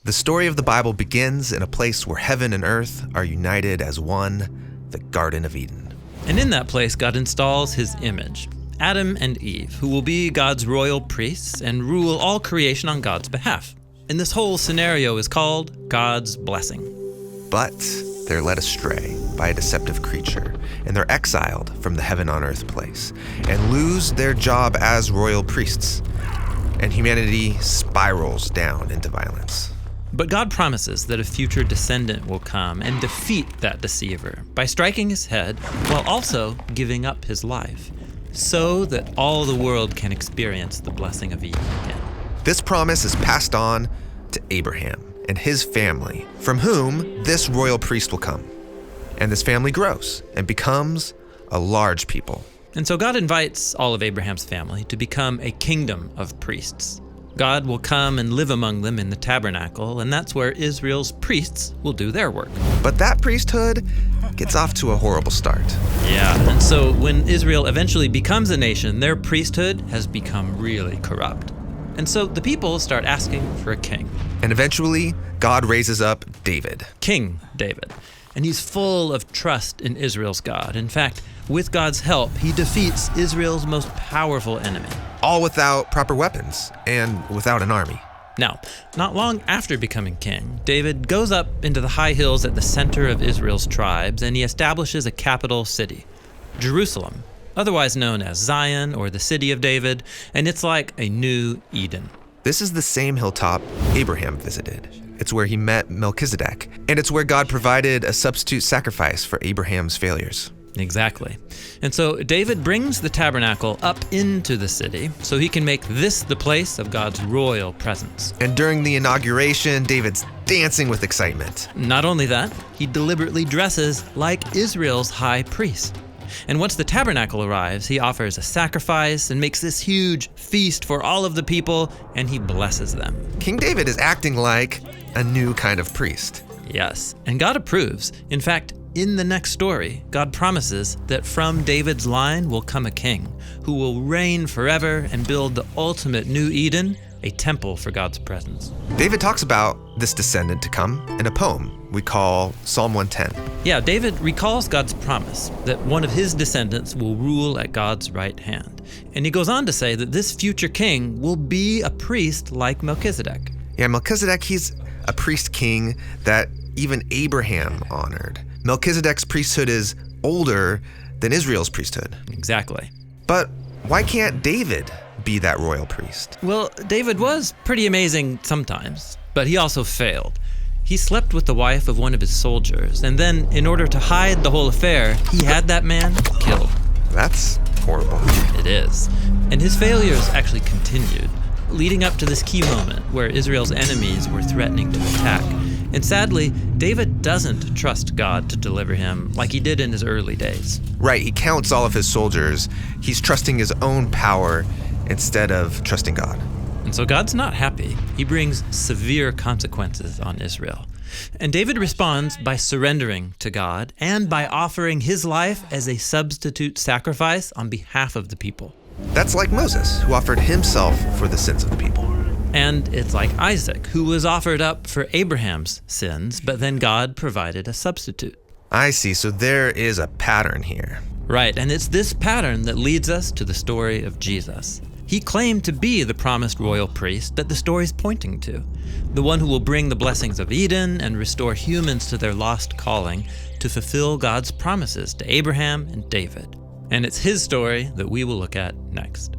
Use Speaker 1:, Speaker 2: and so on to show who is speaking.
Speaker 1: The story of the Bible begins in a place where heaven and earth are united as one, the Garden of Eden.
Speaker 2: And in that place, God installs his image, Adam and Eve, who will be God's royal priests and rule all creation on God's behalf. And this whole scenario is called God's blessing.
Speaker 1: But they're led astray by a deceptive creature, and they're exiled from the heaven on earth place and lose their job as royal priests. And humanity spirals down into violence.
Speaker 2: But God promises that a future descendant will come and defeat that deceiver by striking his head while also giving up his life, so that all the world can experience the blessing of Eden again.
Speaker 1: This promise is passed on to Abraham and his family, from whom this royal priest will come. And this family grows and becomes a large people.
Speaker 2: And so God invites all of Abraham's family to become a kingdom of priests. God will come and live among them in the tabernacle, and that's where Israel's priests will do their work.
Speaker 1: But that priesthood gets off to a horrible start.
Speaker 2: Yeah, and so when Israel eventually becomes a nation, their priesthood has become really corrupt. And so the people start asking for a king.
Speaker 1: And eventually, God raises up David.
Speaker 2: King David. And he's full of trust in Israel's God. In fact, with God's help, he defeats Israel's most powerful enemy.
Speaker 1: All without proper weapons and without an army.
Speaker 2: Now, not long after becoming king, David goes up into the high hills at the center of Israel's tribes, and he establishes a capital city, Jerusalem, otherwise known as Zion or the City of David, and it's like a new Eden.
Speaker 1: This is the same hilltop Abraham visited. It's where he met Melchizedek, and it's where God provided a substitute sacrifice for Abraham's failures.
Speaker 2: Exactly. And so David brings the tabernacle up into the city so he can make this the place of God's royal presence.
Speaker 1: And during the inauguration, David's dancing with excitement.
Speaker 2: Not only that, he deliberately dresses like Israel's high priest. And once the tabernacle arrives, he offers a sacrifice and makes this huge feast for all of the people, and he blesses them.
Speaker 1: King David is acting like a new kind of priest.
Speaker 2: Yes, and God approves. In fact, in the next story, God promises that from David's line will come a king who will reign forever and build the ultimate new Eden, a temple for God's presence.
Speaker 1: David talks about this descendant to come in a poem we call Psalm 110.
Speaker 2: Yeah, David recalls God's promise that one of his descendants will rule at God's right hand. And he goes on to say that this future king will be a priest like Melchizedek.
Speaker 1: Yeah, Melchizedek, he's a priest king that even Abraham honored. Melchizedek's priesthood is older than Israel's priesthood.
Speaker 2: Exactly.
Speaker 1: But why can't David be that royal priest?
Speaker 2: Well, David was pretty amazing sometimes, but he also failed. He slept with the wife of one of his soldiers, and then, in order to hide the whole affair, he had that man killed.
Speaker 1: That's horrible.
Speaker 2: It is. And his failures actually continued, leading up to this key moment where Israel's enemies were threatening to attack. And sadly, David doesn't trust God to deliver him like he did in his early days.
Speaker 1: Right, he counts all of his soldiers. He's trusting his own power instead of trusting God.
Speaker 2: And so God's not happy. He brings severe consequences on Israel. And David responds by surrendering to God and by offering his life as a substitute sacrifice on behalf of the people.
Speaker 1: That's like Moses, who offered himself for the sins of the people.
Speaker 2: And it's like Isaac, who was offered up for Abraham's sins, but then God provided a substitute.
Speaker 1: I see, so there is a pattern here.
Speaker 2: Right, and it's this pattern that leads us to the story of Jesus. He claimed to be the promised royal priest that the story's pointing to, the one who will bring the blessings of Eden and restore humans to their lost calling to fulfill God's promises to Abraham and David. And it's his story that we will look at next.